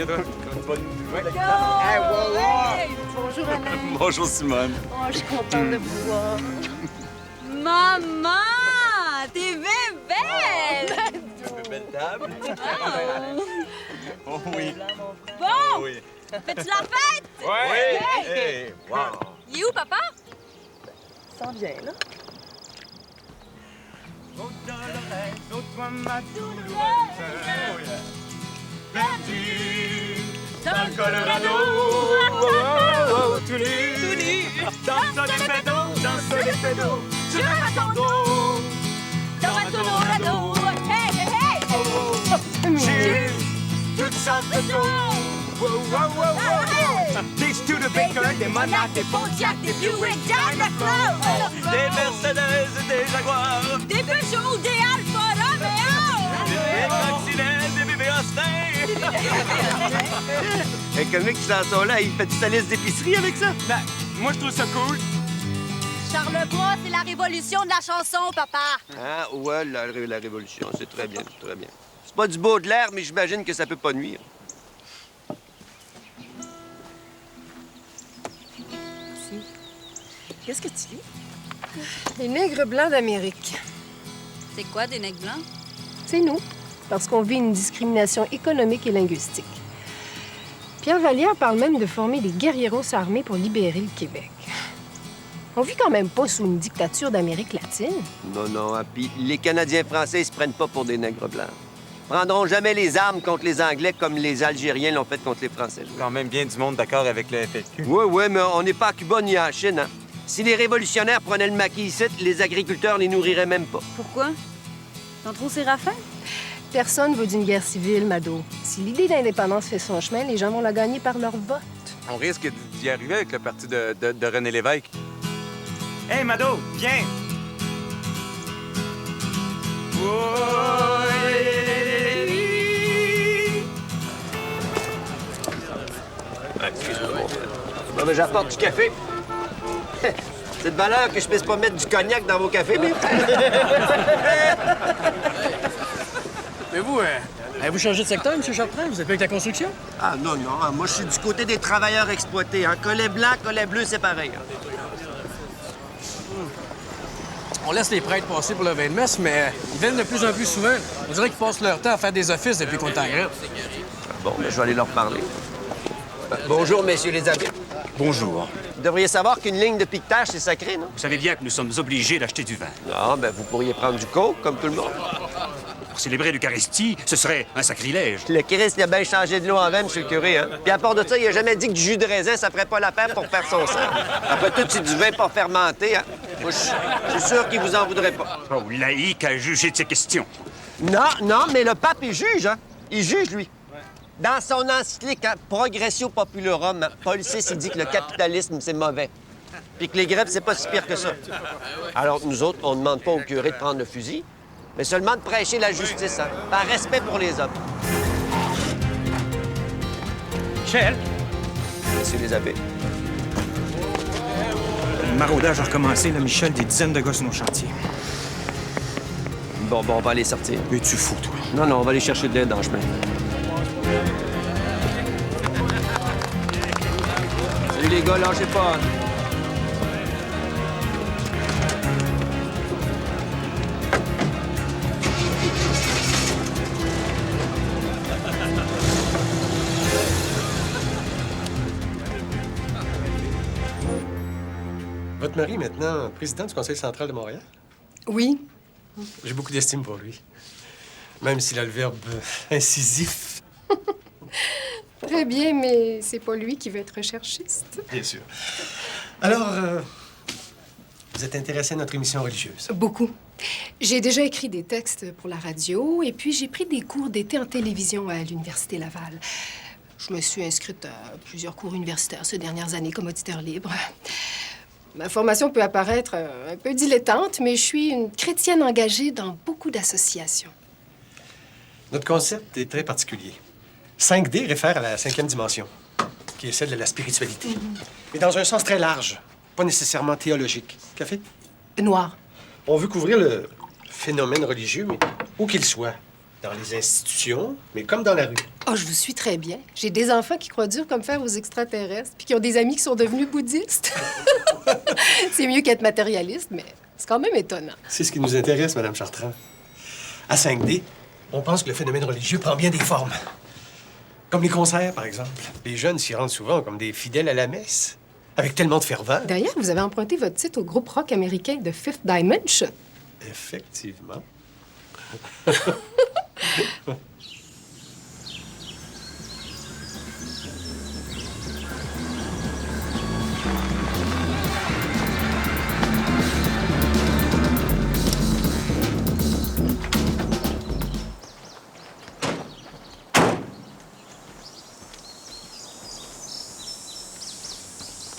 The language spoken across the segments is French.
bien, toi? Bonne nouvelle. Hey, wow, wow. Bonjour, Alain. Bonjour, Simone. Oh, je suis contente de vous voir. Maman! T'es bien belle! Belle table. Oh oui. Bon! Oui. Fais-tu la fête? Ouais. Hey. Hey, wow. Il est où, papa? Ça vient, là. Dans le Colorado, tout nu, danse les pédos, je veux pas ton dos, Dans un Colorado! Hey, hey, hey! j'ai toutes sortes de Des to the Baker, des Monarch, des Pontiac, des Buick, des Mercedes, des Jaguars, Des Peugeot, des Alfa Romeo! des Coccinelles, des bébés Austin. Et comique qui chanson-là, il fait sa liste d'épicerie avec ça? Ben, moi, je trouve ça cool. Charlevoix, c'est la révolution de la chanson, papa! Ah, ouais, la Révolution, c'est très bien, très bien. C'est pas du Baudelaire, mais j'imagine que ça peut pas nuire. Qu'est-ce que tu lis? Les nègres blancs d'Amérique. C'est quoi, des nègres blancs? C'est nous, parce qu'on vit une discrimination économique et linguistique. Pierre Vallière parle même de former des guerrieros armés pour libérer le Québec. On vit quand même pas sous une dictature d'Amérique latine. Non, non, hein, puis les Canadiens français, ils se prennent pas pour des nègres blancs. Ils prendront jamais les armes contre les Anglais comme les Algériens l'ont fait contre les Français. Quand même bien du monde d'accord avec le FLQ. Oui, oui, mais on n'est pas à Cuba ni en Chine, hein. Si les révolutionnaires prenaient le maquis ici, les agriculteurs les nourriraient même pas. Pourquoi? T'en trop Séraphin? Personne veut d'une guerre civile, Mado. Si l'idée d'indépendance fait son chemin, les gens vont la gagner par leur vote. On risque d'y arriver avec le parti de René Lévesque. Hey, Mado, viens! Excuse-moi, mon frère. Bon, ben, j'apporte du café. C'est de valeur que je puisse pas mettre du cognac dans vos cafés, mes frères. Mais vous, avez-vous changé de secteur, M. Chartrand? Vous êtes plus avec la construction? Ah non, non, moi, je suis du côté des travailleurs exploités. Hein. Collet blanc, collet bleu, c'est pareil. Hein. On laisse les prêtres passer pour le vin de messe, mais ils viennent de plus en plus souvent. On dirait qu'ils passent leur temps à faire des offices depuis qu'on est en grève. Bon, ben, je vais aller leur parler. Bonjour, messieurs les abbés. Bonjour. Vous devriez savoir qu'une ligne de piquetage, c'est sacré, non? Vous savez bien que nous sommes obligés d'acheter du vin. Non, ben, vous pourriez prendre du coke, comme tout le monde. Pour célébrer l'Eucharistie, ce serait un sacrilège. Le Christ, il a bien changé de l'eau en vin, monsieur le curé, hein? Puis à part de ça, il a jamais dit que du jus de raisin, ça ferait pas l'affaire pour faire son sang. Après tout, c'est du vin pas fermenté, hein? Moi, je suis sûr qu'il vous en voudrait pas. Oh, laïque à juger de ces questions. Non, non, mais le pape, il juge, hein? Il juge, lui. Dans son encyclique, hein, Progressio Populorum, hein, Paul VI, il dit que le capitalisme, c'est mauvais. Puis que les grèves, c'est pas si pire que ça. Alors, nous autres, on demande pas au curé de prendre le fusil, mais seulement de prêcher la justice, hein, par respect pour les hommes. Michel, Messieurs les abbés. Le maraudage a recommencé, là, Michel, des dizaines de gars sur nos chantiers. Bon, on va aller sortir. Mais tu fous, toi. Non, non, on va aller chercher de l'aide dans le chemin. Salut les gars, lâchez pas. Votre mari est maintenant président du Conseil central de Montréal? Oui. J'ai beaucoup d'estime pour lui. Même s'il a le verbe incisif. Très bien, mais c'est pas lui qui veut être recherchiste. Bien sûr. Alors, vous êtes intéressé à notre émission religieuse? Beaucoup. J'ai déjà écrit des textes pour la radio et puis j'ai pris des cours d'été en télévision à l'Université Laval. Je me suis inscrite à plusieurs cours universitaires ces dernières années comme auditeur libre. Ma formation peut apparaître un peu dilettante, mais je suis une chrétienne engagée dans beaucoup d'associations. Notre concept est très particulier. 5D réfère à la 5e dimension, qui est celle de la spiritualité. Mais dans un sens très large, pas nécessairement théologique. Café? Noir. On veut couvrir le phénomène religieux, mais où qu'il soit. Dans les institutions, mais comme dans la rue. Oh, je vous suis très bien. J'ai des enfants qui croient dur comme fer aux extraterrestres, puis qui ont des amis qui sont devenus bouddhistes. C'est mieux qu'être matérialiste, mais c'est quand même étonnant. C'est ce qui nous intéresse, Madame Chartrand. À 5D, on pense que le phénomène religieux prend bien des formes. Comme les concerts, par exemple. Les jeunes s'y rendent souvent comme des fidèles à la messe, avec tellement de ferveur. D'ailleurs, vous avez emprunté votre titre au groupe rock américain de Fifth Dimension. Effectivement.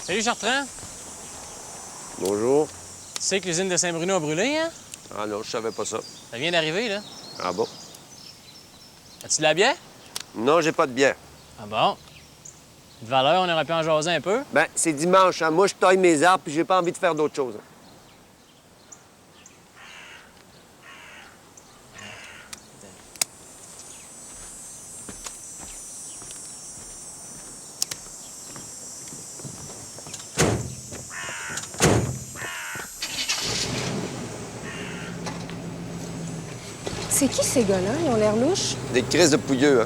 Salut Chartrand. Bonjour. Tu sais que l'usine de Saint-Bruno a brûlé, hein? Ah non, je savais pas ça. Ça vient d'arriver, là. Ah bon? As-tu de la bière? Non, j'ai pas de bière. Ah bon? De valeur, on aurait pu en jaser un peu. Ben, c'est dimanche, hein. Moi, je taille mes arbres, puis j'ai pas envie de faire d'autre chose. C'est qui ces gars-là? Ils ont l'air louches. Des crises de pouilleux, hein.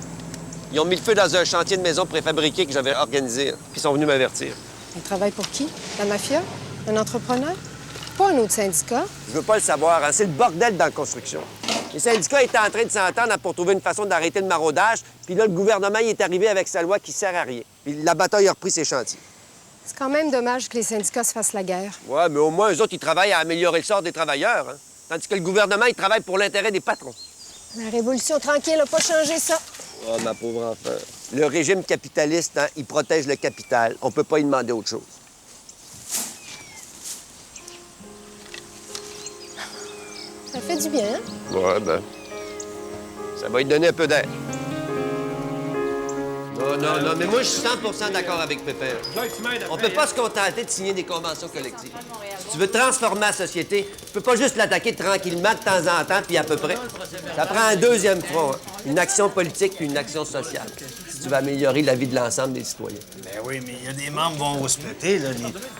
Ils ont mis le feu dans un chantier de maison préfabriqué que j'avais organisé, hein, puis ils sont venus m'avertir. Ils travaillent pour qui? La mafia? Un entrepreneur? Pas un autre syndicat? Je veux pas le savoir, hein. C'est le bordel dans la construction. Les syndicats étaient en train de s'entendre pour trouver une façon d'arrêter le maraudage, puis là, le gouvernement il est arrivé avec sa loi qui sert à rien. Puis la bataille a repris ses chantiers. C'est quand même dommage que les syndicats se fassent la guerre. Ouais, mais au moins, eux autres, ils travaillent à améliorer le sort des travailleurs, hein. Tandis que le gouvernement, il travaille pour l'intérêt des patrons. La Révolution tranquille n'a pas changé ça. Oh, ma pauvre enfant. Le régime capitaliste, hein, il protège le capital. On peut pas y demander autre chose. Ça fait du bien, hein? Ouais, ben... ça va lui donner un peu d'air. Non, mais moi, je suis 100 d'accord avec Pépère. On peut pas se contenter de signer des conventions collectives. Si tu veux transformer la société, tu peux pas juste l'attaquer tranquillement de temps en temps, puis à peu près. Ça prend un deuxième front, hein. Une action politique puis une action sociale, si tu veux améliorer la vie de l'ensemble des citoyens. Ben oui, mais il y a des membres qui vont vous splitter, là.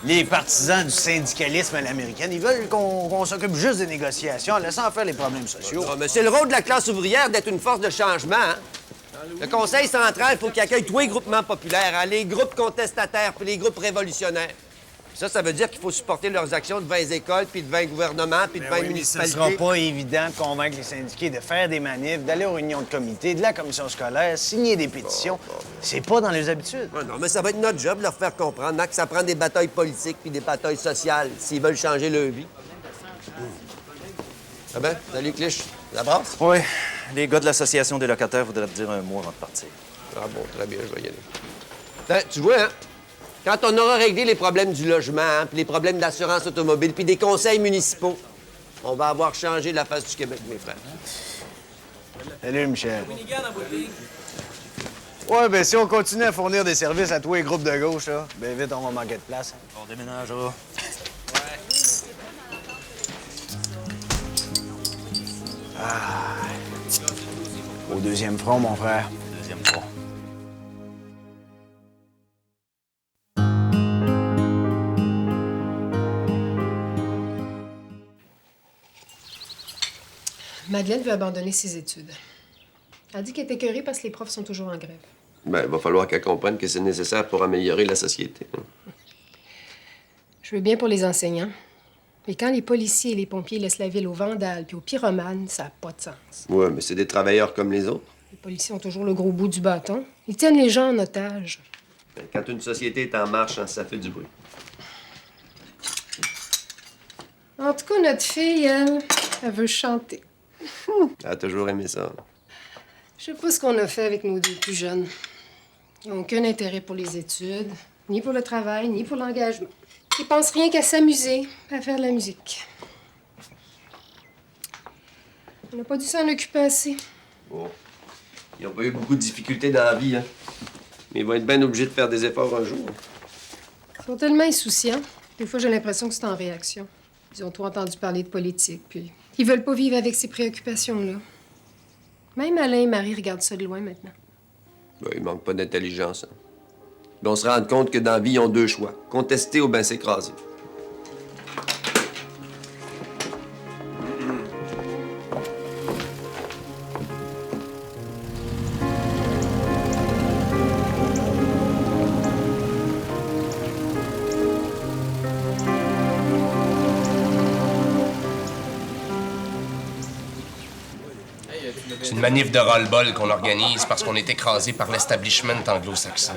Les partisans du syndicalisme à l'américaine, ils veulent qu'on s'occupe juste des négociations en laissant faire les problèmes sociaux. Non, mais c'est le rôle de la classe ouvrière d'être une force de changement, hein. Le Conseil central, il faut qu'il accueille tous les groupements populaires, hein, les groupes contestataires puis les groupes révolutionnaires. Ça veut dire qu'il faut supporter leurs actions devant les écoles, puis devant les gouvernements, puis devant les Ce municipalités. sera pas évident de convaincre les syndiqués de faire des manifs, d'aller aux réunions de comité, de la commission scolaire, signer des pétitions. C'est pas dans les habitudes. Ouais, non, mais ça va être notre job de leur faire comprendre hein, que ça prend des batailles politiques puis des batailles sociales s'ils veulent changer leur vie. Ah ben, salut Clich. La brasse? Oui. Les gars de l'association des locataires voudraient te dire un mot avant de partir. Ah bon, très bien, je vais y aller. Ben, tu vois, hein? Quand on aura réglé les problèmes du logement, hein, puis les problèmes d'assurance automobile, puis des conseils municipaux, on va avoir changé la face du Québec, mes frères. Salut, Michel. Ouais, ben si on continue à fournir des services à tous les groupes de gauche, là, ben vite, on va manquer de place. On déménagera. Au deuxième front, mon frère. Deuxième front. Madeleine veut abandonner ses études. Elle dit qu'elle est écœurée parce que les profs sont toujours en grève. Ben, il va falloir qu'elle comprenne que c'est nécessaire pour améliorer la société. Je veux bien pour les enseignants. Mais quand les policiers et les pompiers laissent la ville aux vandales puis aux pyromanes, ça n'a pas de sens. Ouais, mais c'est des travailleurs comme les autres. Les policiers ont toujours le gros bout du bâton. Ils tiennent les gens en otage. Ben, quand une société est en marche, hein, ça fait du bruit. En tout cas, notre fille, elle veut chanter. Elle a toujours aimé ça. Je sais pas ce qu'on a fait avec nos deux plus jeunes. Ils n'ont aucun intérêt pour les études, ni pour le travail, ni pour l'engagement. Ils pensent rien qu'à s'amuser, à faire de la musique. On n'a pas dû s'en occuper assez. Bon. Ils n'ont pas eu beaucoup de difficultés dans la vie, hein. Mais ils vont être bien obligés de faire des efforts un jour. Ils sont tellement insouciants. Des fois, j'ai l'impression que c'est en réaction. Ils ont trop entendu parler de politique, puis ils veulent pas vivre avec ces préoccupations-là. Même Alain et Marie regardent ça de loin maintenant. Ben, il manque pas d'intelligence. Hein. Ben, on se rend compte que dans la vie, ils ont deux choix. Contester ou bien s'écraser. C'est une manif de ras-le-bol qu'on organise parce qu'on est écrasé par l'establishment anglo-saxon.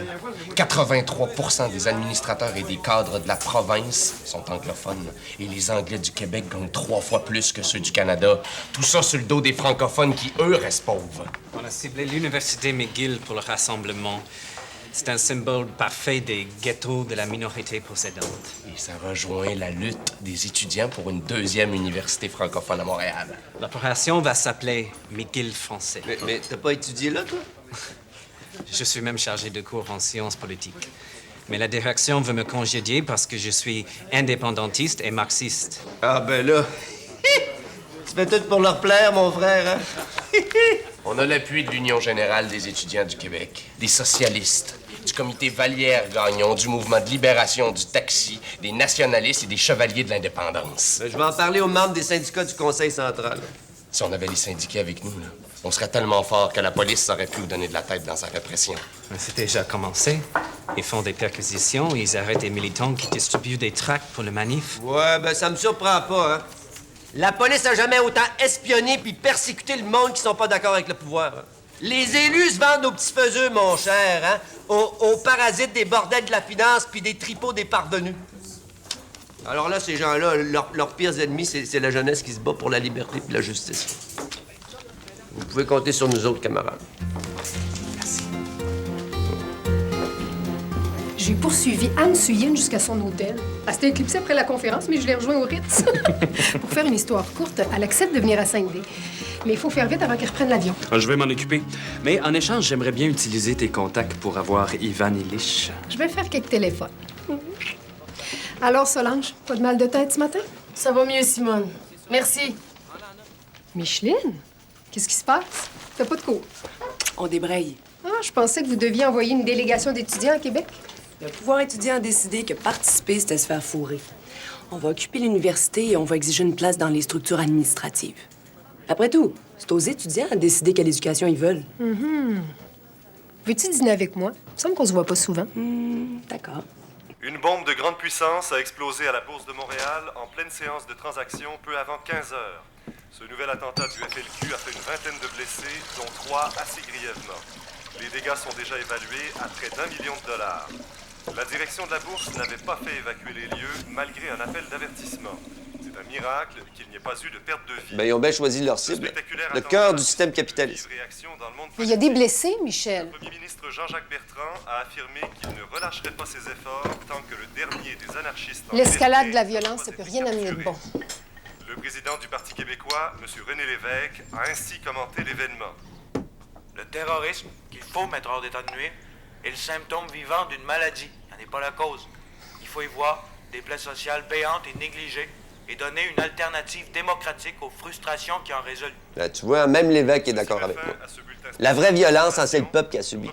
83% des administrateurs et des cadres de la province sont anglophones. Et les Anglais du Québec gagnent 3 fois plus que ceux du Canada. Tout ça sur le dos des francophones qui, eux, restent pauvres. On a ciblé l'Université McGill pour le rassemblement. C'est un symbole parfait des ghettos de la minorité possédante. Et ça rejoint la lutte des étudiants pour une deuxième université francophone à Montréal. L'opération va s'appeler McGill français. Mais t'as pas étudié là, toi? Je suis même chargé de cours en sciences politiques. Mais la direction veut me congédier parce que je suis indépendantiste et marxiste. Ah ben là, tu fais tout pour leur plaire, mon frère, hein? On a l'appui de l'Union générale des étudiants du Québec, des socialistes, du comité Vallière-Gagnon, du mouvement de libération du taxi, des nationalistes et des chevaliers de l'indépendance. Ben, je vais en parler aux membres des syndicats du Conseil central. Si on avait les syndiqués avec nous, là, on serait tellement fort que la police aurait pu nous donner de la tête dans sa répression. C'est déjà commencé. Ils font des perquisitions, ils arrêtent des militants qui distribuent des tracts pour le manif. Ouais, ben ça me surprend pas, hein. La police a jamais autant espionné puis persécuté le monde qui sont pas d'accord avec le pouvoir. Hein. Les élus se vendent aux petits faiseux, mon cher, hein? Aux parasites des bordels de la finance puis des tripots des parvenus. Alors là, ces gens-là, leurs pires ennemis, c'est la jeunesse qui se bat pour la liberté puis la justice. Vous pouvez compter sur nous autres, camarades. Merci. J'ai poursuivi Anne Suyin jusqu'à son hôtel. Elle s'était éclipsée après la conférence, mais je l'ai rejoint au Ritz. Pour faire une histoire courte, elle accepte de venir à Saint-Denis. Mais il faut faire vite avant qu'elle reprenne l'avion. Je vais m'en occuper. Mais en échange, j'aimerais bien utiliser tes contacts pour avoir Ivan Illich. Je vais faire quelques téléphones. Alors, Solange, pas de mal de tête ce matin? Ça va mieux, Simone. Merci. Micheline, qu'est-ce qui se passe? T'as pas de cours? On débraye. Ah, je pensais que vous deviez envoyer une délégation d'étudiants à Québec. Le pouvoir étudiant a décidé que participer, c'était se faire fourrer. On va occuper l'université et on va exiger une place dans les structures administratives. Après tout, c'est aux étudiants de décider quelle éducation ils veulent. Veux-tu dîner avec moi? Il me semble qu'on se voit pas souvent. D'accord. Une bombe de grande puissance a explosé à la Bourse de Montréal en pleine séance de transaction peu avant 15 heures. Ce nouvel attentat du FLQ a fait une vingtaine de blessés, dont 3 assez grièvement. Les dégâts sont déjà évalués à près d'1 million de dollars. La direction de la Bourse n'avait pas fait évacuer les lieux malgré un appel d'avertissement. C'est un miracle qu'il n'y ait pas eu de perte de vie. Ben, ils ont bien choisi leur cible. Le cœur du système capitaliste. Il y a des blessés, Michel. Le Premier ministre Jean-Jacques Bertrand a affirmé qu'il ne relâcherait pas ses efforts tant que le dernier des anarchistes... L'escalade de la violence, ça peut rien amener de bon. Le président du Parti québécois, M. René Lévesque, a ainsi commenté l'événement. Le terrorisme, qu'il faut mettre hors d'état de nuire, est le symptôme vivant d'une maladie. Il n'en est pas la cause. Il faut y voir des plaies sociales payantes et négligées et donner une alternative démocratique aux frustrations qui en résultent. Là, tu vois, même l'évêque est d'accord avec moi. La vraie violence, c'est le peuple qui a subi.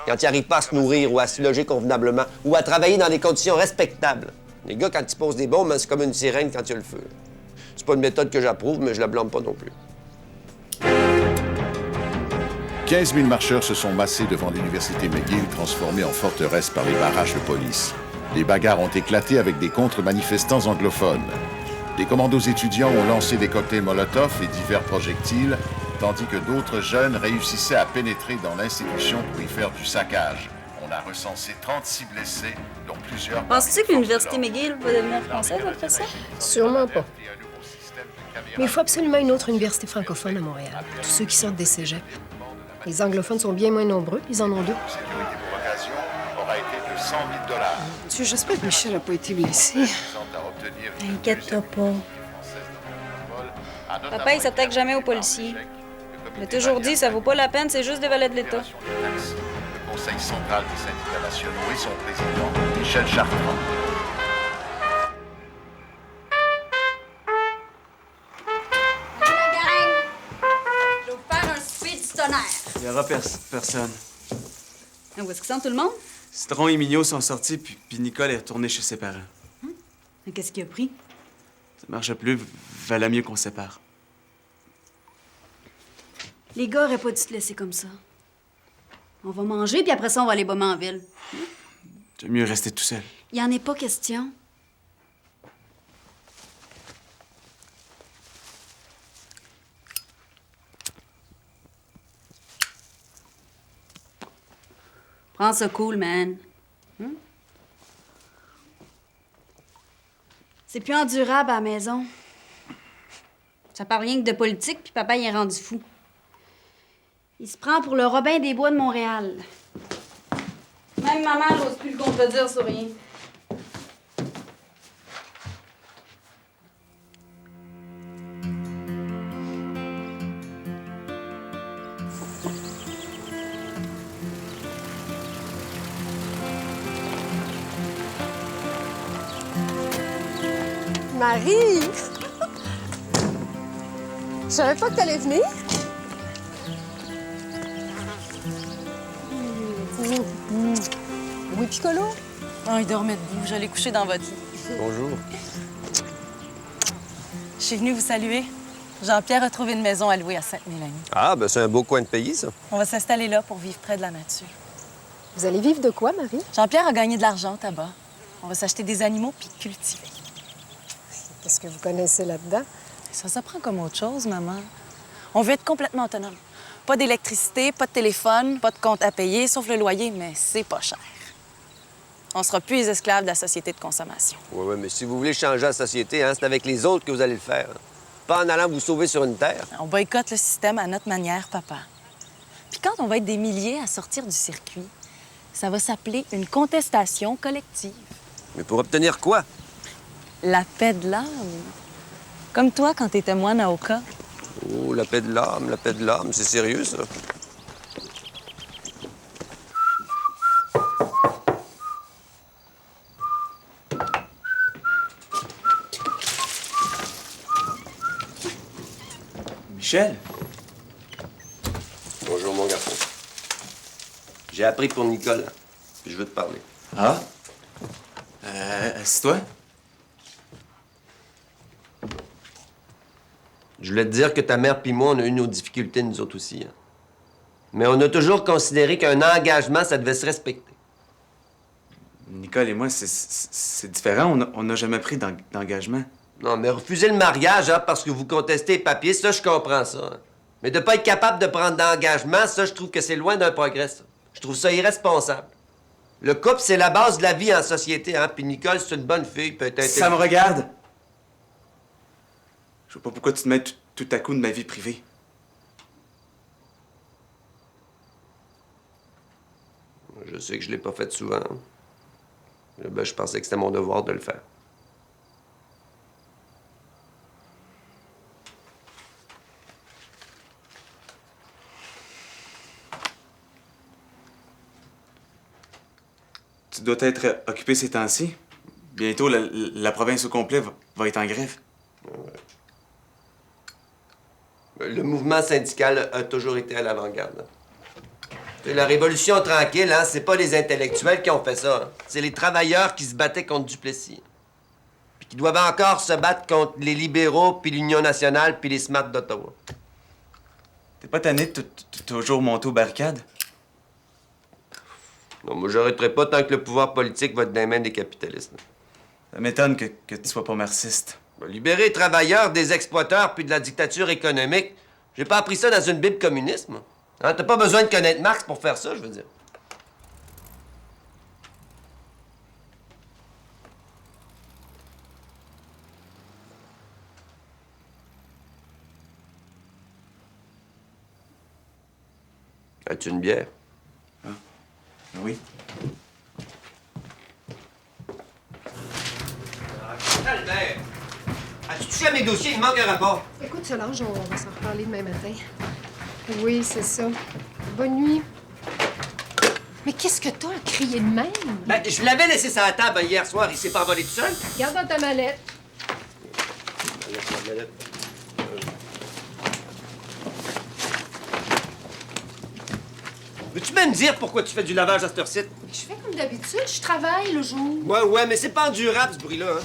Quand il n'arrive pas à se nourrir ou à se loger convenablement ou à travailler dans des conditions respectables. Les gars, quand ils posent des bombes, c'est comme une sirène quand il y a le feu. C'est pas une méthode que j'approuve, mais je la blâme pas non plus. 15 000 marcheurs se sont massés devant l'université McGill, transformée en forteresse par les barrages de police. Les bagarres ont éclaté avec des contre-manifestants anglophones. Des commandos étudiants ont lancé des cocktails Molotov et divers projectiles, tandis que d'autres jeunes réussissaient à pénétrer dans l'institution pour y faire du saccage. On a recensé 36 blessés, dont plusieurs... Penses-tu que l'université McGill va devenir française après ça? Sûrement pas. Mais il faut absolument une autre université francophone à Montréal. Tous ceux qui sortent des cégeps. Les anglophones sont bien moins nombreux, ils en ont 2. La sécurité pour l'occasion aura été de 100 000 $. Dieu, j'espère que Michel n'a pas été blessé. Inquiète-toi pas. Papa, il s'attaque jamais aux policiers. Il a toujours dit, ça vaut pas la peine, c'est juste des valets de l'État. Le Conseil central des syndicats nationaux et son président, Michel Chartrand. Je vais vous faire un speed du tonnerre. Il n'y aura personne. Où est-ce qu'ils sont, tout le monde? Citron et Mignot sont sortis, puis Nicole est retournée chez ses parents. Qu'est-ce qu'il a pris? Ça marche plus, valait mieux qu'on se sépare. Les gars auraient pas dû te laisser comme ça. On va manger, puis après ça, on va aller bomber en ville. J'aime mieux rester tout seul. Il en est pas question. Prends ça cool, man. C'est plus endurable à la maison. Ça parle rien que de politique, puis papa, il est rendu fou. Il se prend pour le Robin des Bois de Montréal. Même maman n'ose plus le contredire sur rien. Marie! Je savais pas que t'allais venir. Oui, Piccolo? Oh, il dormait debout. Je l'ai couché dans votre lit. Bonjour. Je suis venue vous saluer. Jean-Pierre a trouvé une maison à louer à Sainte-Mélanie. Ah, ben c'est un beau coin de pays, ça. On va s'installer là pour vivre près de la nature. Vous allez vivre de quoi, Marie? Jean-Pierre a gagné de l'argent au tabac. On va s'acheter des animaux puis cultiver. Qu'est-ce que vous connaissez là-dedans? Ça prend comme autre chose, maman. On veut être complètement autonome. Pas d'électricité, pas de téléphone, pas de compte à payer, sauf le loyer, mais c'est pas cher. On sera plus les esclaves de la société de consommation. Oui, mais si vous voulez changer la société, hein, c'est avec les autres que vous allez le faire. Pas en allant vous sauver sur une terre. On boycotte le système à notre manière, papa. Puis quand on va être des milliers à sortir du circuit, ça va s'appeler une contestation collective. Mais pour obtenir quoi? La paix de l'âme. Comme toi quand t'étais moine à Oka. Oh, la paix de l'âme, c'est sérieux, ça? Michel? Bonjour, mon garçon. J'ai appris pour Nicole, puis je veux te parler. Ah? C'est toi? Je voulais te dire que ta mère puis moi, on a eu nos difficultés, nous autres aussi. Hein. Mais on a toujours considéré qu'un engagement, ça devait se respecter. Nicole et moi, c'est différent. On n'a jamais pris d'engagement. Non, mais refuser le mariage, hein, parce que vous contestez les papiers, ça, je comprends ça. Hein. Mais de pas être capable de prendre d'engagement, ça, je trouve que c'est loin d'un progrès, ça. Je trouve ça irresponsable. Le couple, c'est la base de la vie en société, hein. Puis Nicole, c'est une bonne fille, peut-être... Ça me regarde! Je vois pas pourquoi tu te mets tout à coup de ma vie privée. Je sais que je l'ai pas fait souvent. Ben, je pensais que c'était mon devoir de le faire. Tu dois être occupé ces temps-ci. Bientôt, la province au complet va être en grève. Ouais. Le mouvement syndical a toujours été à l'avant-garde. La révolution tranquille, hein, c'est pas les intellectuels qui ont fait ça. Hein. C'est les travailleurs qui se battaient contre Duplessis. Puis qui doivent encore se battre contre les libéraux, puis l'Union nationale, puis les smarts d'Ottawa. T'es pas tanné de toujours monter aux barricades? Non, moi, j'arrêterai pas tant que le pouvoir politique va être dans les mains des capitalistes. Ça m'étonne que tu sois pas marxiste. Libérer les travailleurs des exploiteurs puis de la dictature économique, j'ai pas appris ça dans une bible communiste, moi. Hein, t'as pas besoin de connaître Marx pour faire ça, je veux dire. As-tu une bière? Ah, oui. Albert! As-tu touché à mes dossiers? Il manque un rapport. Écoute, Solange, on va s'en reparler demain matin. Oui, c'est ça. Bonne nuit. Mais qu'est-ce que t'as à crier de même? Ben, je l'avais laissé sur la table hier soir. Il s'est pas envolé tout seul. Garde dans ta mallette. Veux-tu même dire pourquoi tu fais du lavage à cette heure-ci? Je fais comme d'habitude, je travaille le jour. Ouais, mais c'est pas endurable, ce bruit-là, hein?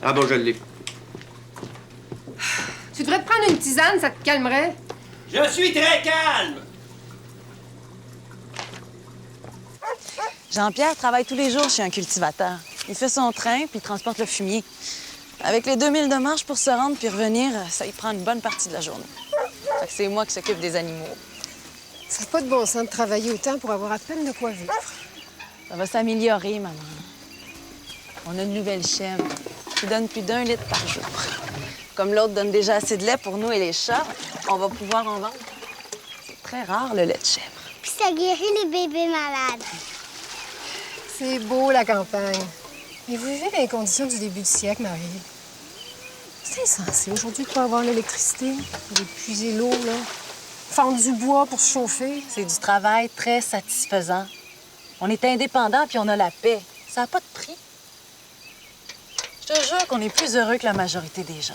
Ah bon, je l'ai. Tu devrais te prendre une tisane, ça te calmerait. Je suis très calme! Jean-Pierre travaille tous les jours chez un cultivateur. Il fait son train, puis il transporte le fumier. Avec les 2000 de marche pour se rendre puis revenir, ça y prend une bonne partie de la journée. Fait que c'est moi qui s'occupe des animaux. Ça n'a pas de bon sens de travailler autant pour avoir à peine de quoi vivre. Ça va s'améliorer, maman. On a une nouvelle chèvre qui donne plus d'1 litre par jour. Comme l'autre donne déjà assez de lait pour nous et les chats, on va pouvoir en vendre. C'est très rare, le lait de chèvre. Puis ça guérit les bébés malades. C'est beau, la campagne. Mais vous vivez dans les conditions du début du siècle, Marie. C'est insensé aujourd'hui de pas avoir l'électricité, d'épuiser l'eau, là. Fendre du bois pour se chauffer. C'est du travail très satisfaisant. On est indépendants puis on a la paix. Ça n'a pas de prix. Je te jure qu'on est plus heureux que la majorité des gens.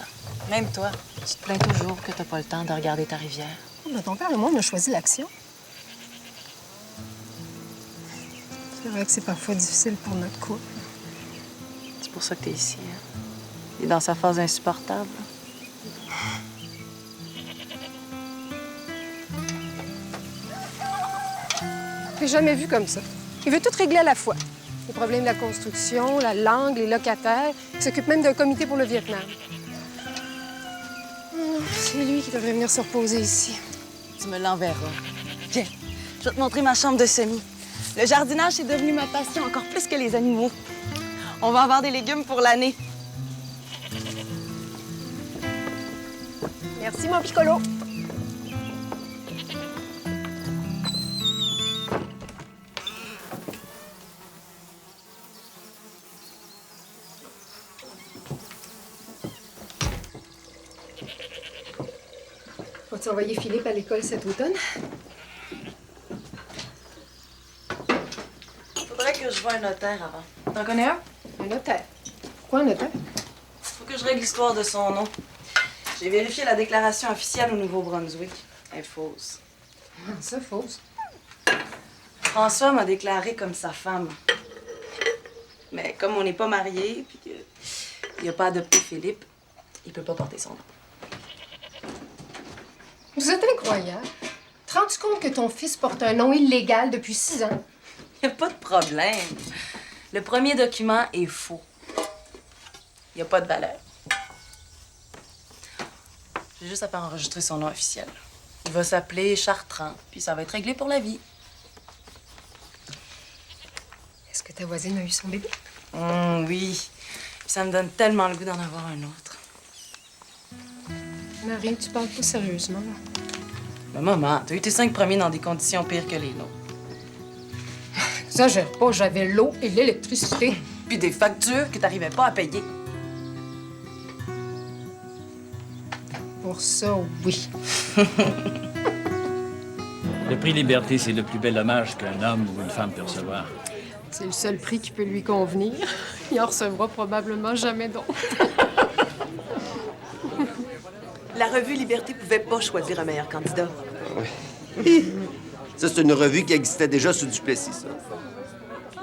Même toi, tu te plains toujours que t'as pas le temps de regarder ta rivière. Mais ton père et moi, on a choisi l'action. C'est vrai que c'est parfois difficile pour notre couple. C'est pour ça que t'es ici. Hein? Il est dans sa phase insupportable. Je l'ai jamais vu comme ça. Il veut tout régler à la fois. Les problèmes de la construction, la langue, les locataires. Il s'occupe même d'un comité pour le Vietnam. C'est lui qui devrait venir se reposer ici. Tu me l'enverras. Viens, je vais te montrer ma chambre de semi. Le jardinage est devenu ma passion, encore plus que les animaux. On va avoir des légumes pour l'année. Merci, mon piccolo. Vas-tu envoyer Philippe à l'école cet automne? Faudrait que je voie un notaire avant. T'en connais un? Un notaire? Pourquoi un notaire? Faut que je règle l'histoire de son nom. J'ai vérifié la déclaration officielle au Nouveau-Brunswick. Elle est fausse. Ah, ça, fausse. François m'a déclaré comme sa femme. Mais comme on n'est pas mariés, puis qu'il n'a pas adopté Philippe, il peut pas porter son nom. Vous êtes incroyable. Te rends-tu compte que ton fils porte un nom illégal depuis 6 ans? Il n'y a pas de problème. Le premier document est faux. Il n'y a pas de valeur. J'ai juste à pas enregistrer son nom officiel. Il va s'appeler Chartrand, puis ça va être réglé pour la vie. Est-ce que ta voisine a eu son bébé? Oui. Ça me donne tellement le goût d'en avoir un autre. Marie, tu parles pas sérieusement, là. Mais maman, t'as eu tes 5 premiers dans des conditions pires que les nôtres. Exagère pas, j'avais l'eau et l'électricité. Puis des factures que t'arrivais pas à payer. Pour ça, oui. Le prix Liberté, c'est le plus bel hommage qu'un homme ou une femme peut recevoir. C'est le seul prix qui peut lui convenir. Il en recevra probablement jamais d'autre. La revue Liberté pouvait pas choisir un meilleur candidat. Oui. Ça, c'est une revue qui existait déjà sous Duplessis, ça.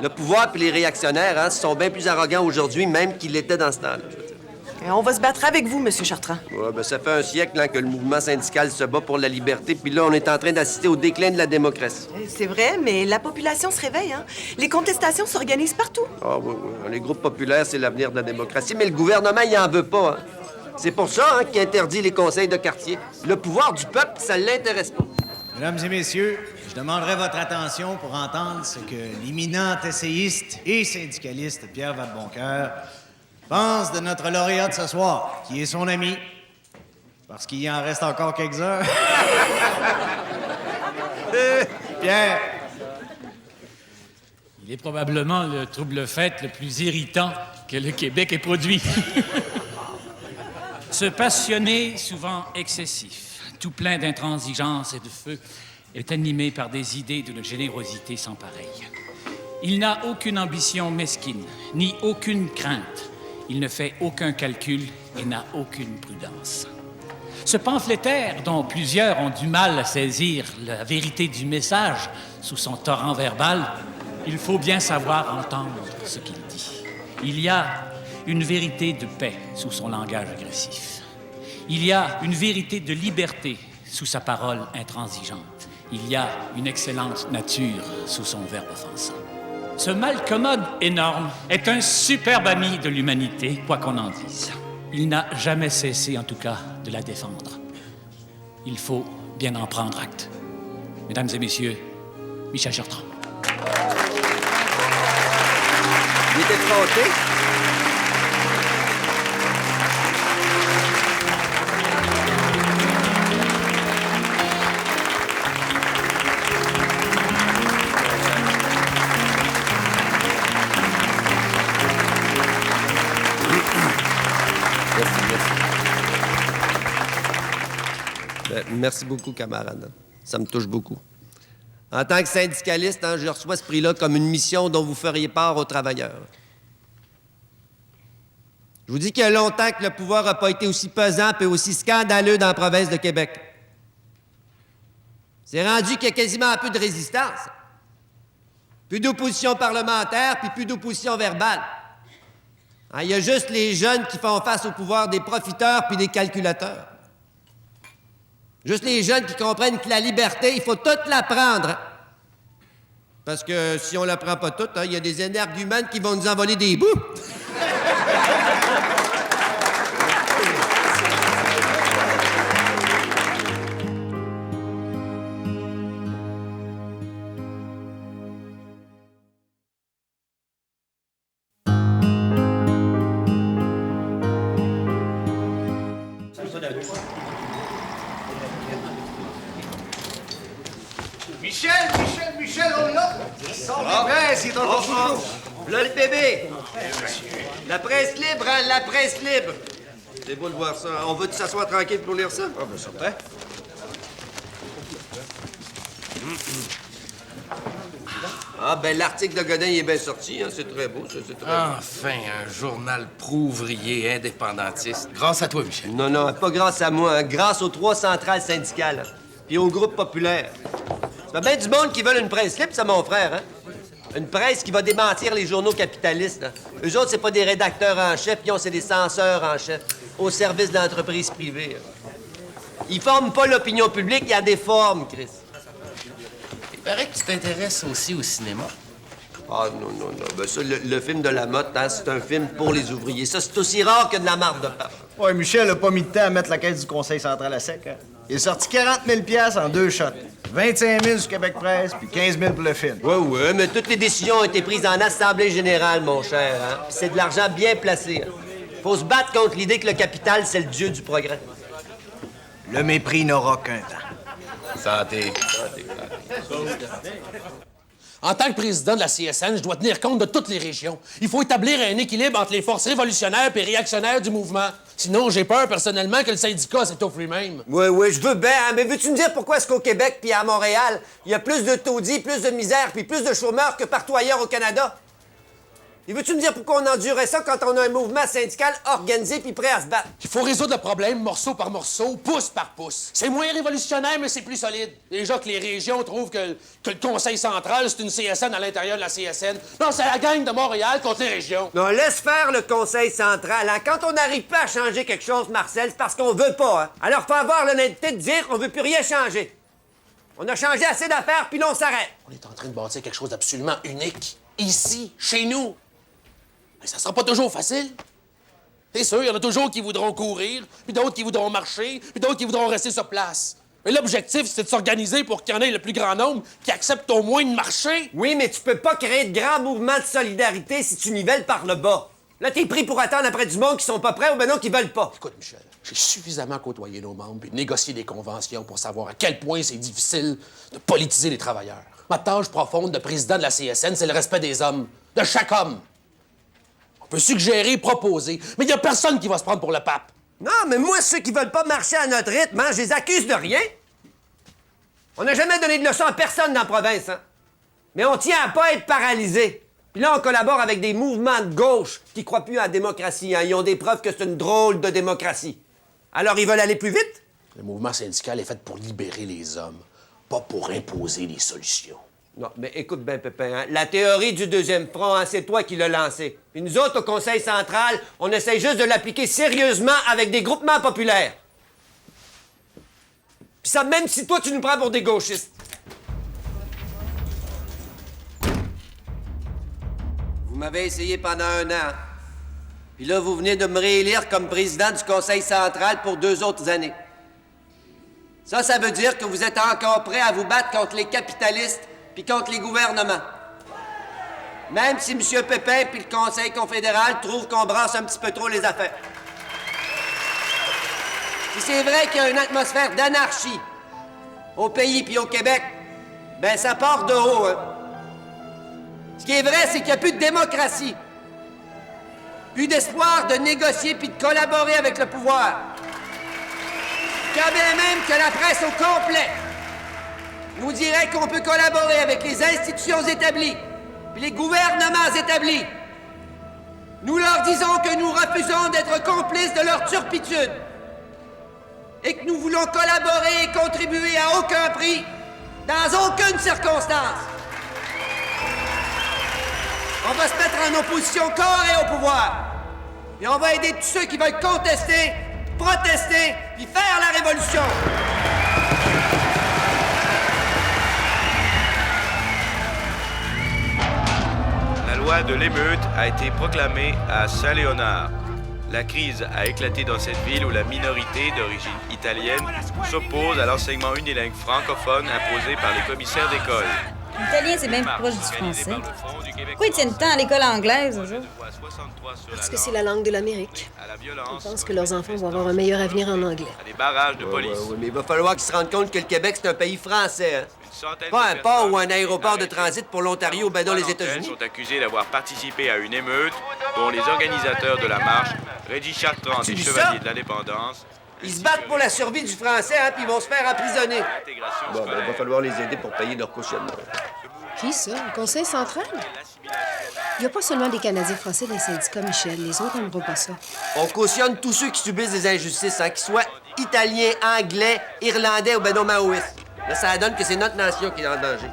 Le pouvoir puis les réactionnaires, hein, sont bien plus arrogants aujourd'hui même qu'ils l'étaient dans ce temps-là, je veux dire. Et on va se battre avec vous, Monsieur Chartrand. Ouais, ben, ça fait un siècle hein, que le mouvement syndical se bat pour la liberté, puis là, on est en train d'assister au déclin de la démocratie. C'est vrai, mais la population se réveille, hein? Les contestations s'organisent partout. Ah oui, oui. Les groupes populaires, c'est l'avenir de la démocratie, mais le gouvernement, il en veut pas, hein. C'est pour ça hein, qu'il interdit les conseils de quartier. Le pouvoir du peuple, ça l'intéresse pas. Mesdames et messieurs, je demanderai votre attention pour entendre ce que l'éminent essayiste et syndicaliste Pierre Vadeboncoeur pense de notre lauréat de ce soir, qui est son ami, parce qu'il en reste encore quelques heures. Pierre! Il est probablement le trouble-fête le plus irritant que le Québec ait produit. Ce passionné, souvent excessif, tout plein d'intransigeance et de feu, est animé par des idées d'une générosité sans pareille. Il n'a aucune ambition mesquine, ni aucune crainte. Il ne fait aucun calcul et n'a aucune prudence. Ce pamphlétaire, dont plusieurs ont du mal à saisir la vérité du message sous son torrent verbal, il faut bien savoir entendre ce qu'il dit. Il y a une vérité de paix sous son langage agressif. Il y a une vérité de liberté sous sa parole intransigeante. Il y a une excellente nature sous son verbe offensant. Ce malcommode énorme est un superbe ami de l'humanité, quoi qu'on en dise. Il n'a jamais cessé, en tout cas, de la défendre. Il faut bien en prendre acte. Mesdames et messieurs, Michel Chartrand. Il était fronté. Merci beaucoup, camarade. Ça me touche beaucoup. En tant que syndicaliste, je reçois ce prix-là comme une mission dont vous feriez part aux travailleurs. Je vous dis qu'il y a longtemps que le pouvoir n'a pas été aussi pesant et aussi scandaleux dans la province de Québec. C'est rendu qu'il y a quasiment plus de résistance. Plus d'opposition parlementaire, puis plus d'opposition verbale. Il y a juste les jeunes qui font face au pouvoir des profiteurs puis des calculateurs. Juste les jeunes qui comprennent que la liberté, il faut toute la prendre. Parce que si on la prend pas toute, il y a des énergumènes qui vont nous envoler des bouts. Michel, on l'a! Sors des presses, il est encore chaud! Là, le bébé! La presse libre, hein? La presse libre! C'est beau de voir ça. On veut-tu s'asseoir tranquille pour lire ça? Ah, bien certain. Ah, ben l'article de Godin, il est bien sorti, hein? C'est très beau, ça, c'est très beau. Enfin, un journal pro-ouvrier indépendantiste. Grâce à toi, Michel. Non, pas grâce à moi, hein? Grâce aux 3 centrales syndicales, hein? Puis au groupe populaire. Ça fait bien du monde qui veulent une presse libre, ça, mon frère, hein? Une presse qui va démentir les journaux capitalistes, là. Eux autres, c'est pas des rédacteurs en chef, c'est des censeurs en chef, au service de l'entreprise privée. Hein. Ils forment pas l'opinion publique, ils la déforment, Chris. Il paraît que tu t'intéresses aussi au cinéma. Ah, non. Ben ça, le film de Lamotte, hein, c'est un film pour les ouvriers. Ça, c'est aussi rare que de la marde de pape. Ouais, Michel a pas mis de temps à mettre la caisse du Conseil central à sec, hein. Il est sorti 40 000 $ en 2 shots. 25 000 sur Québec Presse, puis 15 000 pour le film. Ouais, mais toutes les décisions ont été prises en Assemblée générale, mon cher, hein. Puis c'est de l'argent bien placé. Hein. Faut se battre contre l'idée que le capital, c'est le dieu du progrès. Le mépris n'aura qu'un temps. Santé. En tant que président de la CSN, je dois tenir compte de toutes les régions. Il faut établir un équilibre entre les forces révolutionnaires et réactionnaires du mouvement. Sinon, j'ai peur personnellement que le syndicat s'étouffe lui-même. Oui, je veux bien, hein, mais veux-tu me dire pourquoi est-ce qu'au Québec puis à Montréal, il y a plus de taudis, plus de misère puis plus de chômeurs que partout ailleurs au Canada? Et veux-tu me dire pourquoi on endurait ça quand on a un mouvement syndical organisé puis prêt à se battre? Il faut résoudre le problème morceau par morceau, pouce par pouce. C'est moins révolutionnaire, mais c'est plus solide. Déjà que les régions trouvent que le Conseil central, c'est une CSN à l'intérieur de la CSN. Non, c'est la gang de Montréal contre les régions. Non, laisse faire le Conseil central. Hein. Quand on n'arrive pas à changer quelque chose, Marcel, c'est parce qu'on veut pas. Hein. Alors, faut avoir l'honnêteté de dire qu'on veut plus rien changer. On a changé assez d'affaires, puis là, on s'arrête. On est en train de bâtir quelque chose d'absolument unique. Ici, chez nous. Mais ça sera pas toujours facile. C'est sûr, il y en a toujours qui voudront courir, puis d'autres qui voudront marcher, puis d'autres qui voudront rester sur place. Mais l'objectif, c'est de s'organiser pour qu'il y en ait le plus grand nombre qui acceptent au moins de marcher. Oui, mais tu peux pas créer de grands mouvements de solidarité si tu nivelles par le bas. Là, t'es pris pour attendre après du monde qui sont pas prêts ou ben non, qui veulent pas. Écoute, Michel, j'ai suffisamment côtoyé nos membres et négocié des conventions pour savoir à quel point c'est difficile de politiser les travailleurs. Ma tâche profonde de président de la CSN, c'est le respect des hommes, de chaque homme. On peut suggérer, proposer, mais il n'y a personne qui va se prendre pour le pape. Non, mais moi, ceux qui veulent pas marcher à notre rythme, hein, je les accuse de rien. On n'a jamais donné de leçon à personne dans la province, hein. Mais on tient à pas être paralysé. Puis là, on collabore avec des mouvements de gauche qui croient plus à la démocratie, hein. Ils ont des preuves que c'est une drôle de démocratie. Alors, ils veulent aller plus vite? Le mouvement syndical est fait pour libérer les hommes, pas pour imposer des solutions. Non, mais écoute bien, Pépin, hein? La théorie du deuxième front, hein, c'est toi qui l'as lancée. Puis nous autres, au Conseil central, on essaye juste de l'appliquer sérieusement avec des groupements populaires. Puis ça, même si toi, tu nous prends pour des gauchistes. Vous m'avez essayé pendant 1 an. Puis là, vous venez de me réélire comme président du Conseil central pour 2 autres années. Ça veut dire que vous êtes encore prêts à vous battre contre les capitalistes puis contre les gouvernements. Même si M. Pépin puis le Conseil confédéral trouvent qu'on brasse un petit peu trop les affaires. Si c'est vrai qu'il y a une atmosphère d'anarchie au pays puis au Québec, ben ça part de haut, hein. Ce qui est vrai, c'est qu'il n'y a plus de démocratie. Plus d'espoir de négocier puis de collaborer avec le pouvoir. Quand bien même que la presse au complet nous dirait qu'on peut collaborer avec les institutions établies puis les gouvernements établis, nous leur disons que nous refusons d'être complices de leur turpitude et que nous voulons collaborer et contribuer à aucun prix, dans aucune circonstance. On va se mettre en opposition corps et au pouvoir. Et on va aider tous ceux qui veulent contester, protester, puis faire la révolution. La loi de l'émeute a été proclamée à Saint-Léonard. La crise a éclaté dans cette ville où la minorité d'origine italienne s'oppose à l'enseignement unilingue francophone imposé par les commissaires d'école. L'italien, c'est bien plus proche du français. Pourquoi ils tiennent tant à l'école anglaise, eux autres? Parce que c'est la langue de l'Amérique. Ils pensent que leurs enfants vont avoir un meilleur avenir en anglais. Des barrages de police. Ouais, mais il va falloir qu'ils se rendent compte que le Québec, c'est un pays français. Hein? Pas un port ou un aéroport de transit pour l'Ontario ou ben non les États-Unis. Sont accusés d'avoir participé à une émeute dont les organisateurs de la marche, Régis Chartrand des Chevaliers de l'Indépendance... Ils se battent pour la survie du français, hein, puis ils vont se faire emprisonner. Bon, ben, il va falloir les aider pour payer leur cautionnement. Qui ça? Le Conseil central? Il n'y a pas seulement des Canadiens français dans les syndicats, Michel. Les autres n'aimeront pas ça. On cautionne tous ceux qui subissent des injustices, hein, qu'ils soient italiens, anglais, irlandais ou ben non maoïstes. Là, ça donne que c'est notre nation qui est en danger.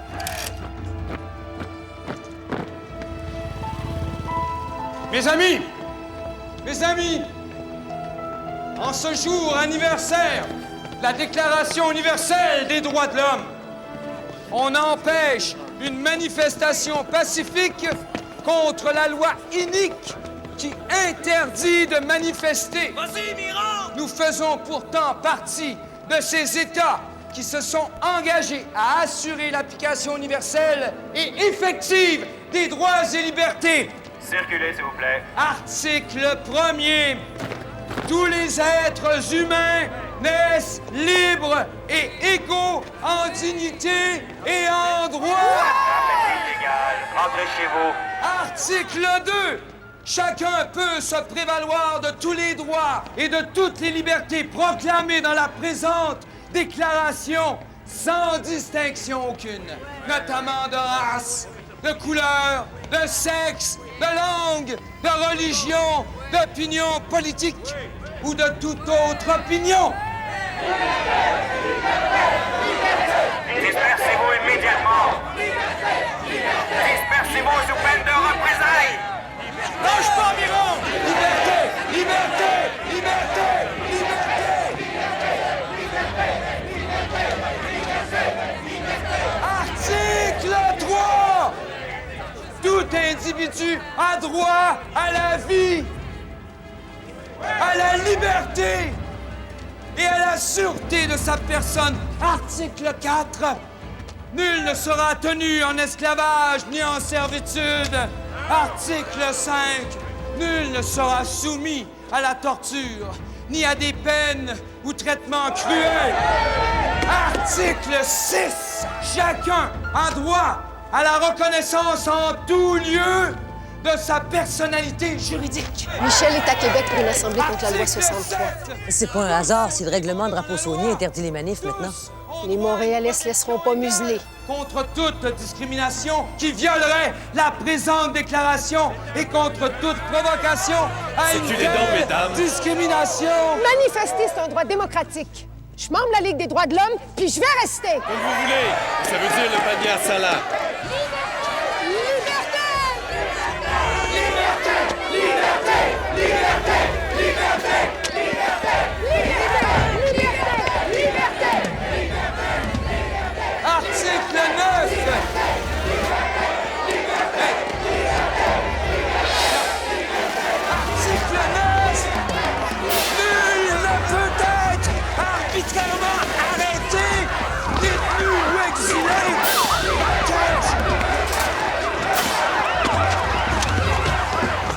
Mes amis, en ce jour anniversaire, la Déclaration universelle des droits de l'homme, on empêche une manifestation pacifique contre la loi inique qui interdit de manifester. Vas-y, Miron! Nous faisons pourtant partie de ces États qui se sont engagés à assurer l'application universelle et effective des droits et libertés. Circulez, s'il vous plaît. Article 1er. Tous les êtres humains naissent libres et égaux en dignité et en droit. Rentrez chez vous. Article 2. Chacun peut se prévaloir de tous les droits et de toutes les libertés proclamées dans la présente déclaration sans distinction aucune, notamment de race, de couleur, de sexe, de langue, de religion, d'opinion politique ou de toute autre opinion. Dispersez-vous immédiatement. Dispersez-vous sous peine de représailles. Lâche pas, Miron! Liberté! Liberté! Liberté! Liberté! Article 3! Tout individu a droit à la vie, à la liberté et à la sûreté de sa personne. Article 4. Nul ne sera tenu en esclavage ni en servitude. Article 5. Nul ne sera soumis à la torture, ni à des peines ou traitements cruels. Article 6. Chacun a droit à la reconnaissance en tout lieu de sa personnalité juridique. Michel est à Québec pour une assemblée contre la loi 63. C'est pas un hasard si le règlement drapeau saunier interdit les manifs maintenant. Les Montréalais se laisseront pas museler. Contre toute discrimination qui violerait la présente déclaration et contre toute provocation à une telle discrimination. Manifester, c'est un droit démocratique. Je suis membre de la Ligue des droits de l'homme, puis je vais rester. Comme vous voulez. Ça veut dire le panier à salade. Article 9! Article 9! Nul ne peut être arbitrairement arrêté, détenu ou exilé.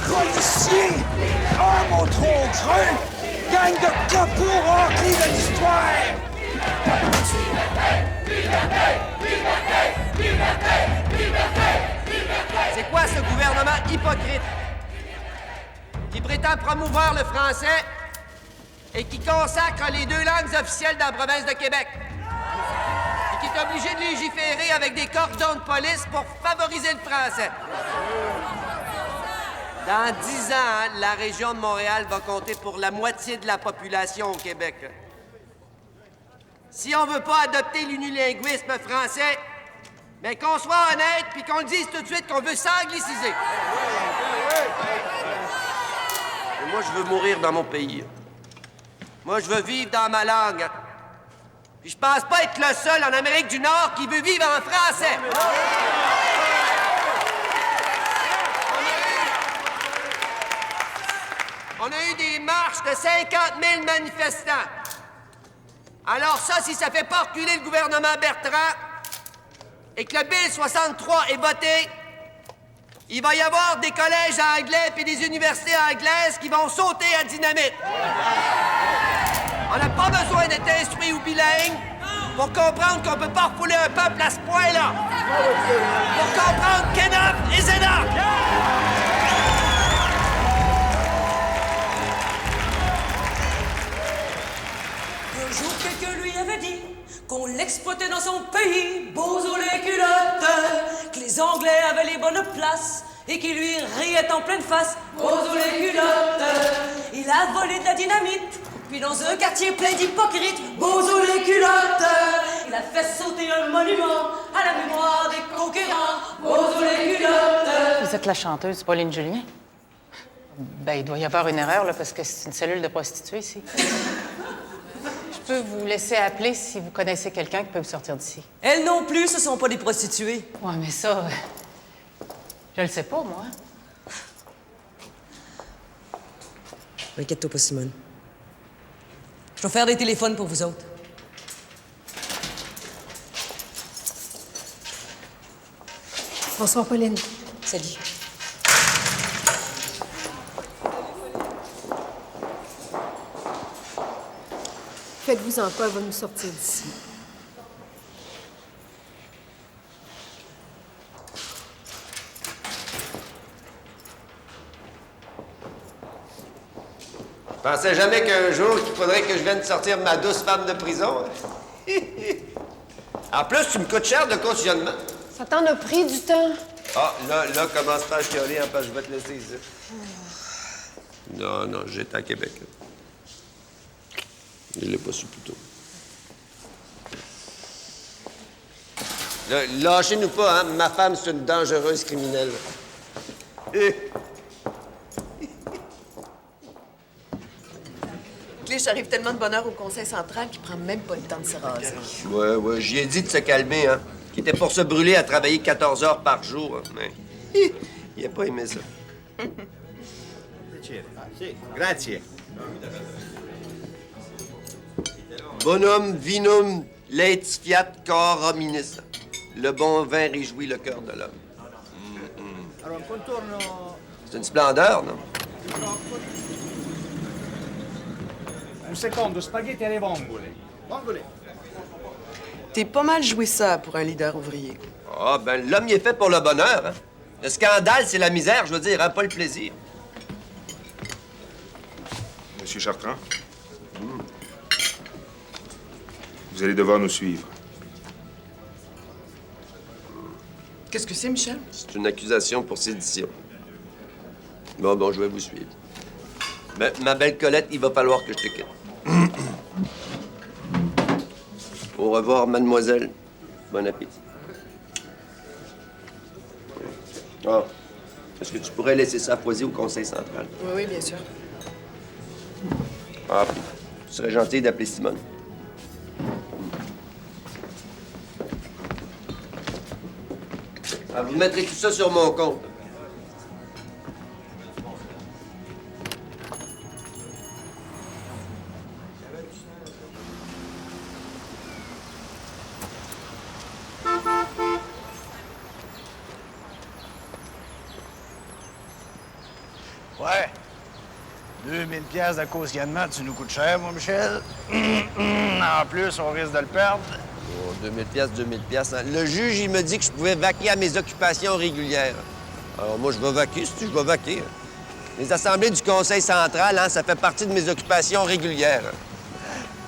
Policiers, hommes au tronc creux, gang de capots remplis de l'histoire. C'est quoi ce gouvernement hypocrite qui prétend promouvoir le français et qui consacre les 2 langues officielles dans la province de Québec et qui est obligé de légiférer avec des cordons de police pour favoriser le français? Dans 10 ans, la région de Montréal va compter pour la moitié de la population au Québec. Si on veut pas adopter l'unilinguisme français, mais qu'on soit honnête puis qu'on le dise tout de suite qu'on veut s'angliciser. Et moi, je veux mourir dans mon pays. Moi, je veux vivre dans ma langue. Puis je pense pas être le seul en Amérique du Nord qui veut vivre en français. On a eu des marches de 50 000 manifestants. Alors ça, si ça fait pas reculer le gouvernement Bertrand et que le Bill 63 est voté, il va y avoir des collèges anglais et des universités anglaises qui vont sauter à dynamite. On n'a pas besoin d'être instruit ou bilingue pour comprendre qu'on peut pas refouler un peuple à ce point-là. Pour comprendre qu'enough is enough. Un jour, quelqu'un lui avait dit qu'on l'exploitait dans son pays, Bozo les culottes, que les Anglais avaient les bonnes places et qu'ils lui riaient en pleine face, Bozo les culottes. Il a volé de la dynamite, puis dans un quartier plein d'hypocrites, Bozo les culottes. Il a fait sauter un monument à la mémoire des conquérants, Bozo les culottes. Vous êtes la chanteuse Pauline Julien? Ben, il doit y avoir une erreur, là, parce que c'est une cellule de prostituées ici. Je peux vous laisser appeler si vous connaissez quelqu'un qui peut vous sortir d'ici. Elles non plus, ce sont pas des prostituées. Ouais, mais ça, je le sais pas, moi. Inquiète-toi pas, Simone. Je vais faire des téléphones pour vous autres. Bonsoir, Pauline. Salut. Faites-vous-en pas, elle va nous sortir d'ici. Je pensais jamais qu'un jour, il faudrait que je vienne sortir ma douce femme de prison. En plus, tu me coûtes cher de cautionnement. Ça t'en a pris du temps. Ah, là, commence pas à chialer, hein, parce que je vais te laisser ici. Non, j'étais à Québec. Je l'ai pas su plus tôt. Là, lâchez-nous pas, hein. Ma femme, c'est une dangereuse criminelle. Clich arrive tellement de bonheur au conseil central qu'il prend même pas le temps de se raser. Ouais, j'y ai dit de se calmer, hein. Qu'il était pour se brûler à travailler 14 heures par jour, hein. Mais il a pas aimé ça. Grazie. Bonum vinum laetifiat cor hominis. Le bon vin réjouit le cœur de l'homme. C'est une splendeur, non? Un secondo, spaghetti alle vongole. Vongole. T'es pas mal joué ça pour un leader ouvrier. Ah, ben, l'homme, il est fait pour le bonheur, hein. Le scandale, c'est la misère, je veux dire, hein, pas le plaisir. Monsieur Chartrand, vous allez devoir nous suivre. Qu'est-ce que c'est, Michel? C'est une accusation pour sédition. Bon, je vais vous suivre. Mais, ma belle Colette, il va falloir que je te quitte. Au revoir, mademoiselle. Bon appétit. Ah, est-ce que tu pourrais laisser ça poser au conseil central? Oui, bien sûr. Ah, puis tu serais gentil d'appeler Simone. Ah, vous mettrez tout ça sur mon compte. Ouais. 2000 pièces de cautionnement, tu nous coûtes cher, mon Michel. En plus, on risque de le perdre. Oh, 2000 pièces. Hein. Le juge, il me dit que je pouvais vaquer à mes occupations régulières. Alors moi, je vais vaquer, si tu veux, je vais vaquer. Les assemblées du conseil central, hein, ça fait partie de mes occupations régulières.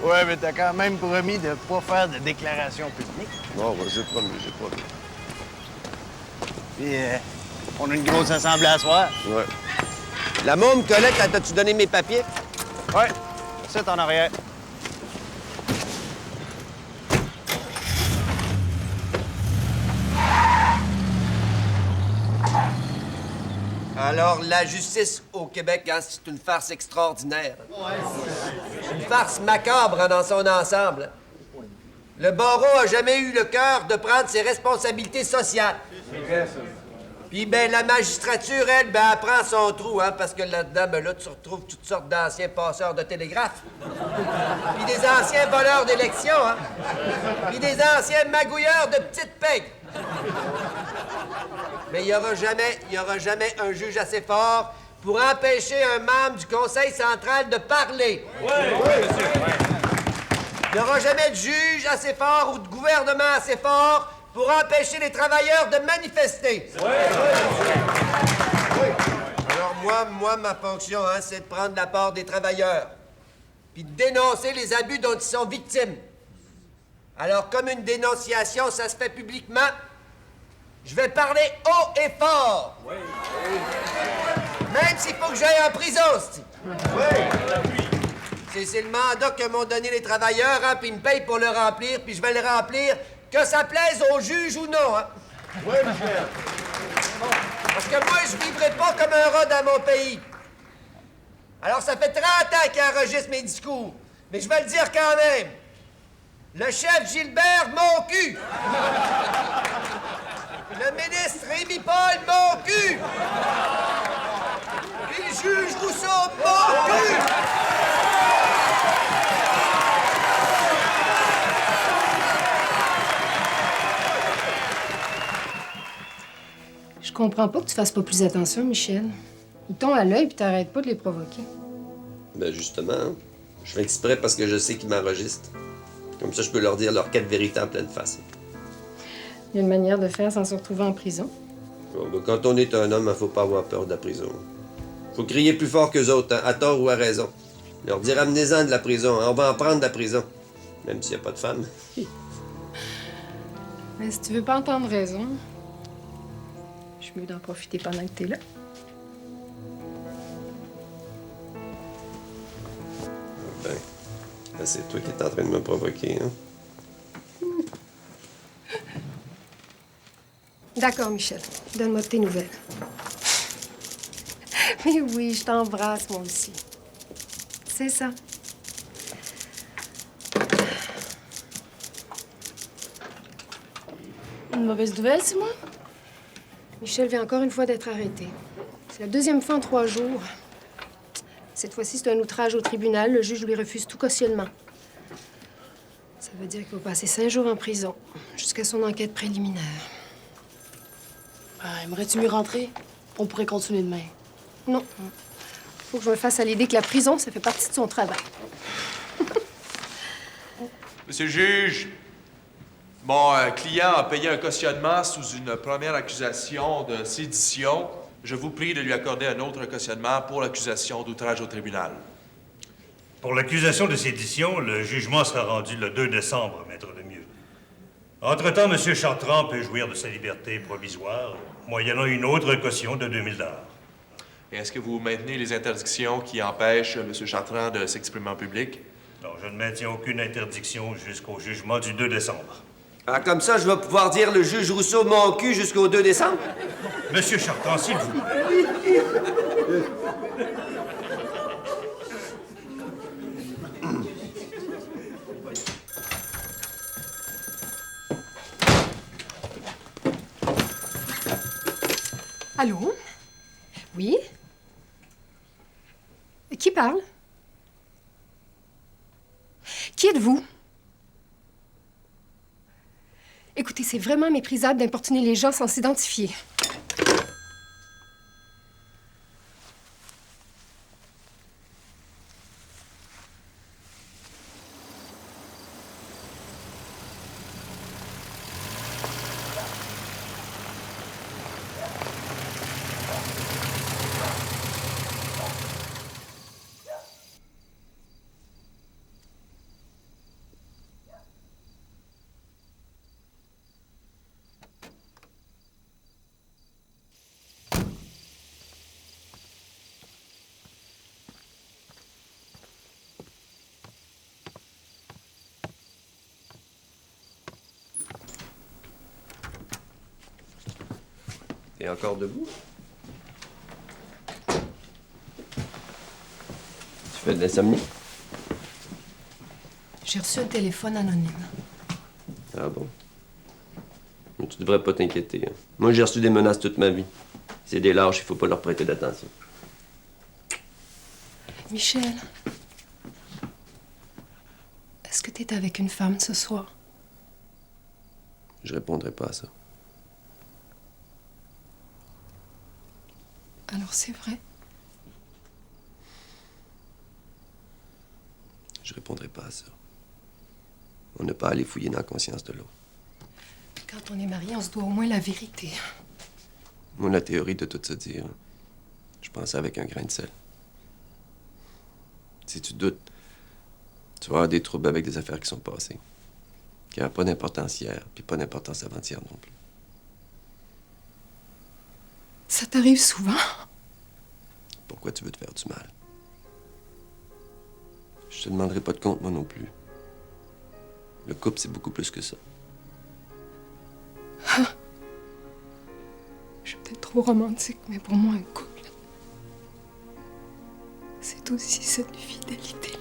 Ouais, mais t'as quand même promis de pas faire de déclaration publique. Non, ouais, j'ai promis. Puis, on a une grosse assemblée à soir. Ouais. La môme Colette, t'as-tu donné mes papiers? Ouais, c'est en arrière. Alors, la justice au Québec, hein, c'est une farce extraordinaire. Une farce macabre dans son ensemble. Le barreau a jamais eu le cœur de prendre ses responsabilités sociales. Puis, ben, la magistrature, elle, ben, elle prend son trou, hein, parce que là-dedans, ben, là, tu retrouves toutes sortes d'anciens passeurs de télégraphe. Puis des anciens voleurs d'élections, hein. Puis des anciens magouilleurs de petites payes. Mais il n'y aura jamais un juge assez fort pour empêcher un membre du Conseil central de parler. Oui, monsieur. Il n'y aura jamais de juge assez fort ou de gouvernement assez fort pour empêcher les travailleurs de manifester. Oui. Alors moi, ma fonction, hein, c'est de prendre la part des travailleurs, puis de dénoncer les abus dont ils sont victimes. Alors, comme une dénonciation, ça se fait publiquement, je vais parler haut et fort. Oui. Même s'il faut que j'aille en prison, c'ti. Oui. C'est le mandat que m'ont donné les travailleurs, hein, puis ils me payent pour le remplir, puis je vais le remplir, que ça plaise aux juges ou non, hein. Oui, Michel. Parce que moi, je vivrai pas comme un rat dans mon pays. Alors, ça fait 30 ans qu'il enregistre mes discours, mais je vais le dire quand même. Le chef Gilbert, mon cul! Le ministre Rémy-Paul, mon cul! Puis le juge Rousseau, mon cul! Je comprends pas que tu fasses pas plus attention, Michel. Ils t'ont à l'œil puis t'arrêtes pas de les provoquer. Ben justement, je fais exprès parce que je sais qu'ils m'enregistrent. Comme ça, je peux leur dire leur quête vérité en pleine face. Il y a une manière de faire sans se retrouver en prison. Bon, ben, quand on est un homme, il faut pas avoir peur de la prison. Faut crier plus fort qu'eux autres, hein, à tort ou à raison. Leur dire, amenez-en de la prison, hein, on va en prendre de la prison. Même s'il n'y a pas de femme. Mais si tu veux pas entendre raison, je suis mieux d'en profiter pendant que t'es là. Ben, c'est toi qui es en train de me provoquer, hein? D'accord, Michel. Donne-moi de tes nouvelles. Mais oui, je t'embrasse, moi aussi. C'est ça. Une mauvaise nouvelle, c'est moi? Michel vient encore une fois d'être arrêté. C'est la deuxième fois en 3 jours. Cette fois-ci, c'est un outrage au tribunal. Le juge lui refuse tout cautionnement. Ça veut dire qu'il va passer 5 jours en prison, jusqu'à son enquête préliminaire. Aimerais-tu mieux rentrer? On pourrait continuer demain. Non. Faut que je me fasse à l'idée que la prison, ça fait partie de son travail. Monsieur le juge, mon client a payé un cautionnement sous une première accusation de sédition. Je vous prie de lui accorder un autre cautionnement pour l'accusation d'outrage au tribunal. Pour l'accusation de sédition, le jugement sera rendu le 2 décembre, maître Lemieux. Entre-temps, M. Chartrand peut jouir de sa liberté provisoire, moyennant une autre caution de 2000 $. Et est-ce que vous maintenez les interdictions qui empêchent M. Chartrand de s'exprimer en public? Alors, je ne maintiens aucune interdiction jusqu'au jugement du 2 décembre. Ah, comme ça, je vais pouvoir dire le juge Rousseau mon cul jusqu'au 2 décembre? Monsieur Chartrand, s'il vous plaît. Allô? Oui? Qui parle? Qui êtes-vous? Écoutez, c'est vraiment méprisable d'importuner les gens sans s'identifier. T'es encore debout? Tu fais de l'insomnie? J'ai reçu un téléphone anonyme. Ah bon? Mais tu devrais pas t'inquiéter. Hein. Moi, j'ai reçu des menaces toute ma vie. C'est des lâches, il faut pas leur prêter d'attention. Michel, est-ce que t'es avec une femme ce soir? Je répondrai pas à ça. Alors c'est vrai. Je répondrai pas à ça. On n'a pas à aller fouiller dans la conscience de l'autre. Quand on est marié, on se doit au moins la vérité. Moi, la théorie de tout se dire, je pensais avec un grain de sel. Si tu doutes, tu vas avoir des troubles avec des affaires qui sont passées. Qui n'avaient pas d'importance hier, puis pas d'importance avant-hier non plus. Ça t'arrive souvent? Pourquoi tu veux te faire du mal? Je te demanderai pas de compte, moi non plus. Le couple, c'est beaucoup plus que ça. Ah. Je suis peut-être trop romantique, mais pour moi, un couple, c'est aussi cette fidélité.